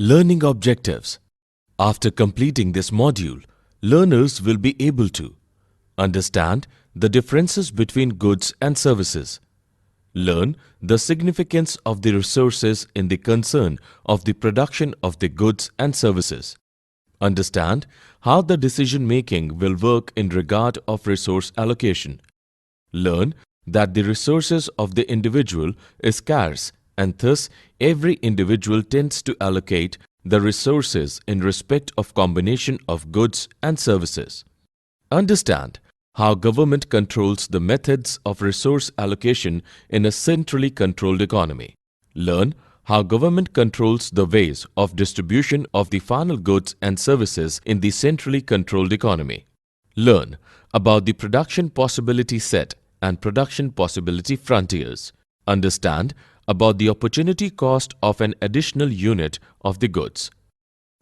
Learning objectives. After completing this module, learners will be able to understand the differences between goods and services, learn the significance of the resources in the concern of the production of the goods and services, understand how the decision-making will work in regard of resource allocation, learn that the resources of the individual is scarce and thus every individual tends to allocate the resources in respect of combination of goods and services. Understand how government controls the methods of resource allocation in a centrally controlled economy. Learn how government controls the ways of distribution of the final goods and services in the centrally controlled economy. Learn about the production possibility set and production possibility frontiers. Understand about the opportunity cost of an additional unit of the goods.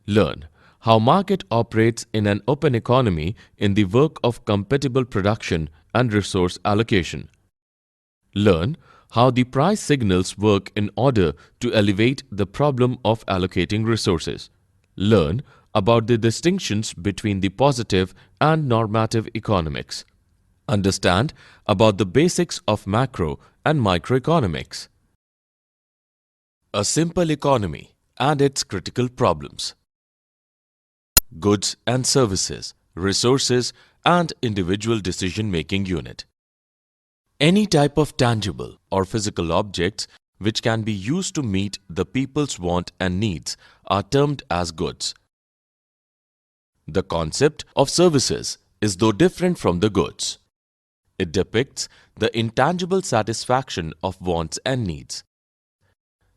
Learn how market operates in an open economy in the work of compatible production and resource allocation. Learn how the price signals work in order to elevate the problem of allocating resources. Learn about the distinctions between the positive and normative economics. Understand about the basics of macro and microeconomics. A simple economy and its critical problems. Goods and services, resources, and individual decision-making unit. Any type of tangible or physical objects which can be used to meet the people's want and needs are termed as goods. The concept of services is though different from the goods. It depicts the intangible satisfaction of wants and needs.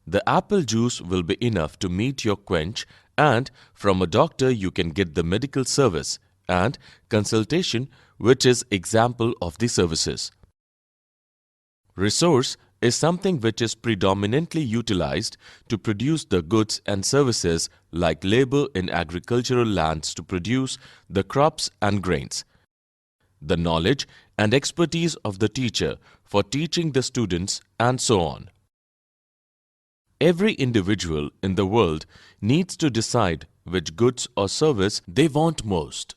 The apple juice will be enough to meet your quench, and from a doctor you can get the medical service and consultation, which is example of the services. Resource is something which is predominantly utilized to produce the goods and services like labor in agricultural lands to produce the crops and grains. The knowledge and expertise of the teacher for teaching the students and so on. Every individual in the world needs to decide which goods or service they want most.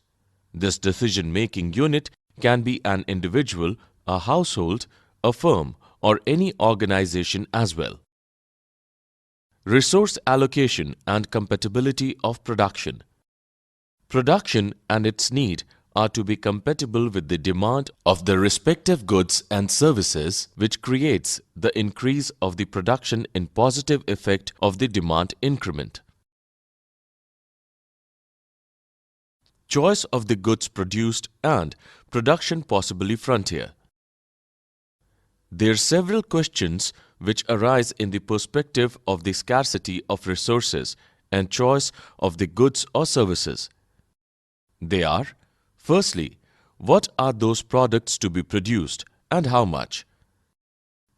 This decision-making unit can be an individual, a household, a firm, or any organization as well. Resource allocation and compatibility of production. Production and its need are to be compatible with the demand of the respective goods and services, which creates the increase of the production in positive effect of the demand increment. Choice of the goods produced and production possibly frontier. There are several questions which arise in the perspective of the scarcity of resources and choice of the goods or services. They are: firstly, what are those products to be produced and how much?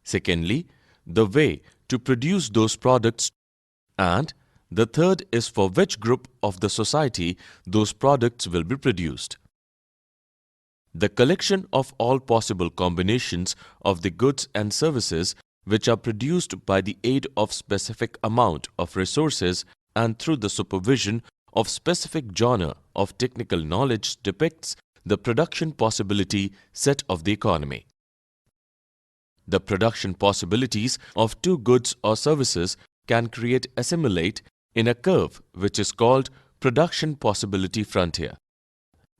Secondly, the way to produce those products, and the third is for which group of the society those products will be produced. The collection of all possible combinations of the goods and services which are produced by the aid of specific amount of resources and through the supervision of specific genre of technical knowledge depicts the production possibility set of the economy. The production possibilities of two goods or services can create assimilate in a curve which is called production possibility frontier.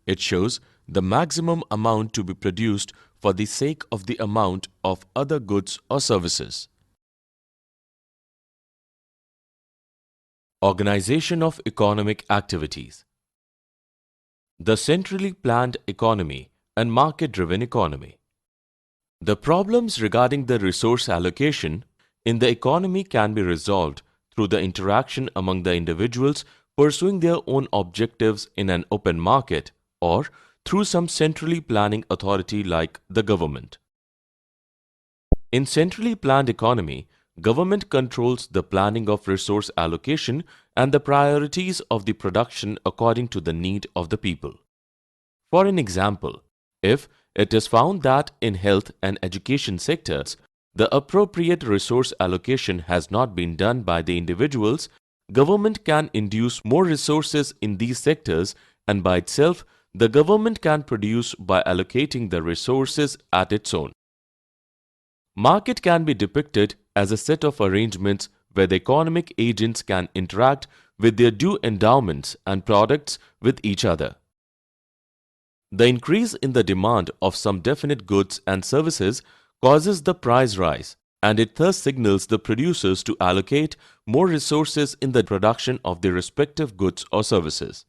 It shows the maximum amount to be produced for the sake of the amount of other goods or services. Organization of economic activities. The centrally planned economy and market-driven economy. The problems regarding the resource allocation in the economy can be resolved through the interaction among the individuals pursuing their own objectives in an open market or through some centrally planning authority like the government. In centrally planned economy, government controls the planning of resource allocation and the priorities of the production according to the need of the people. For an example, if it is found that in health and education sectors, the appropriate resource allocation has not been done by the individuals, Government can induce more resources in these sectors, and by itself, the government can produce by allocating the resources at its own. Market can be depicted as a set of arrangements where the economic agents can interact with their due endowments and products with each other. The increase in the demand of some definite goods and services causes the price rise, and it thus signals the producers to allocate more resources in the production of their respective goods or services.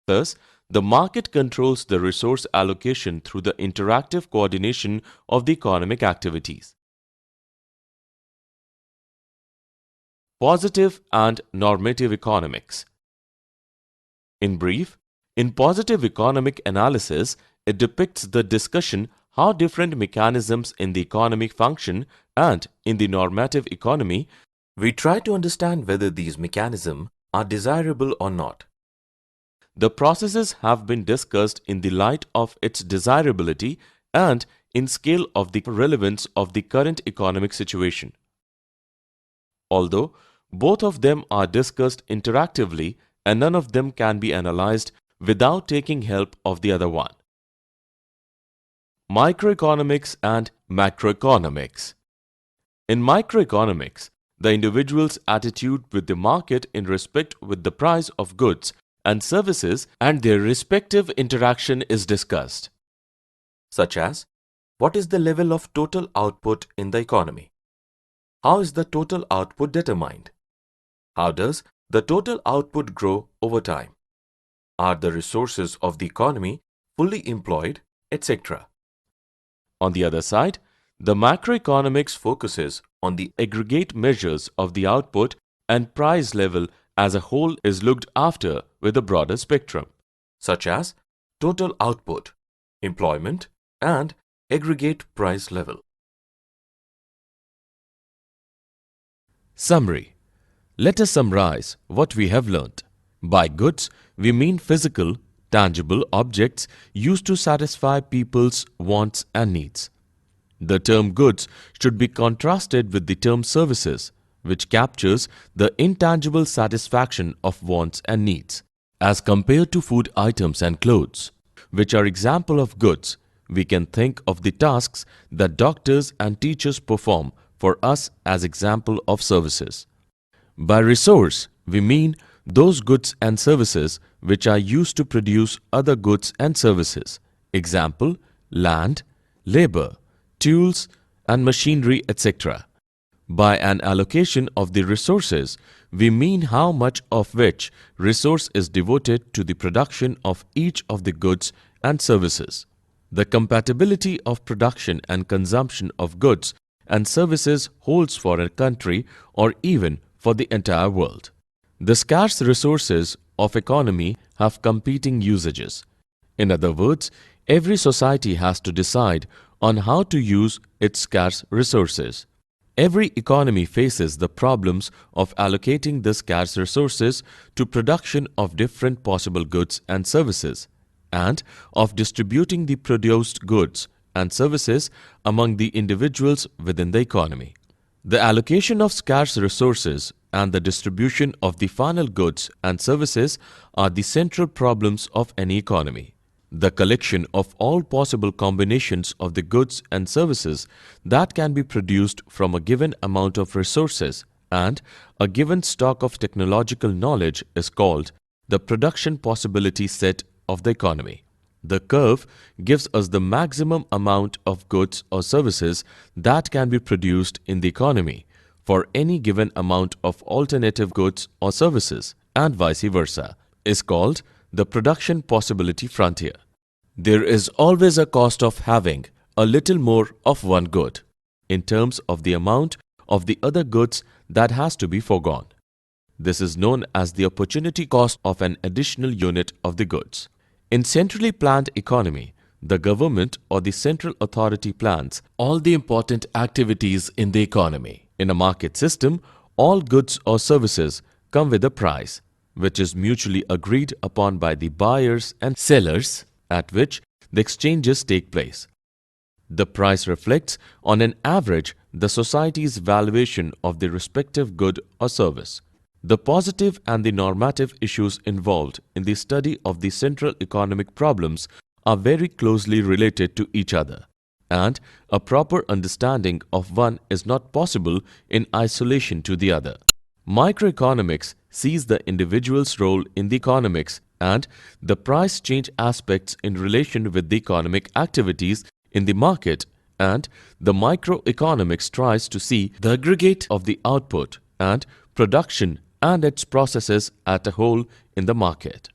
Thus, the market controls the resource allocation through the interactive coordination of the economic activities. Positive and normative economics. In brief, in positive economic analysis, it depicts the discussion how different mechanisms in the economy function, and in the normative economy, we try to understand whether these mechanisms are desirable or not. The processes have been discussed in the light of its desirability and in scale of the relevance of the current economic situation. Although both of them are discussed interactively and none of them can be analyzed without taking help of the other one. Microeconomics and macroeconomics. In microeconomics, the individual's attitude with the market in respect with the price of goods and services and their respective interaction is discussed, such as what is the level of total output in the economy? How is the total output determined? How does the total output grow over time? Are the resources of the economy fully employed, etc.? On the other side, the macroeconomics focuses on the aggregate measures of the output, and price level as a whole is looked after with a broader spectrum, such as total output, employment, and aggregate price level. Summary. Let us summarize what we have learnt. By goods, we mean physical, tangible objects used to satisfy people's wants and needs. The term goods should be contrasted with the term services, which captures the intangible satisfaction of wants and needs. As compared to food items and clothes, which are example of goods, we can think of the tasks that doctors and teachers perform for us as example of services. By resource, we mean those goods and services which are used to produce other goods and services. Example, land, labor, tools and machinery, etc. By an allocation of the resources, we mean how much of which resource is devoted to the production of each of the goods and services. The compatibility of production and consumption of goods and services holds for a country or even for the entire world. The scarce resources of economy have competing usages. In other words, every society has to decide on how to use its scarce resources. Every economy faces the problems of allocating the scarce resources to production of different possible goods and services, and of distributing the produced goods and services among the individuals within the economy. The allocation of scarce resources and the distribution of the final goods and services are the central problems of any economy. The collection of all possible combinations of the goods and services that can be produced from a given amount of resources and a given stock of technological knowledge is called the production possibility set of the economy. The curve gives us the maximum amount of goods or services that can be produced in the economy for any given amount of alternative goods or services, and vice versa, is called the production possibility frontier. There is always a cost of having a little more of one good, in terms of the amount of the other goods that has to be foregone. This is known as the opportunity cost of an additional unit of the goods. In centrally planned economy, the government or the central authority plans all the important activities in the economy. In a market system, all goods or services come with a price, which is mutually agreed upon by the buyers and sellers, at which the exchanges take place. The price reflects, on an average, the society's valuation of the respective good or service. The positive and the normative issues involved in the study of the central economic problems are very closely related to each other, and a proper understanding of one is not possible in isolation to the other. Microeconomics sees the individual's role in the economics and the price change aspects in relation with the economic activities in the market, and the microeconomics tries to see the aggregate of the output and production and its processes at a whole in the market.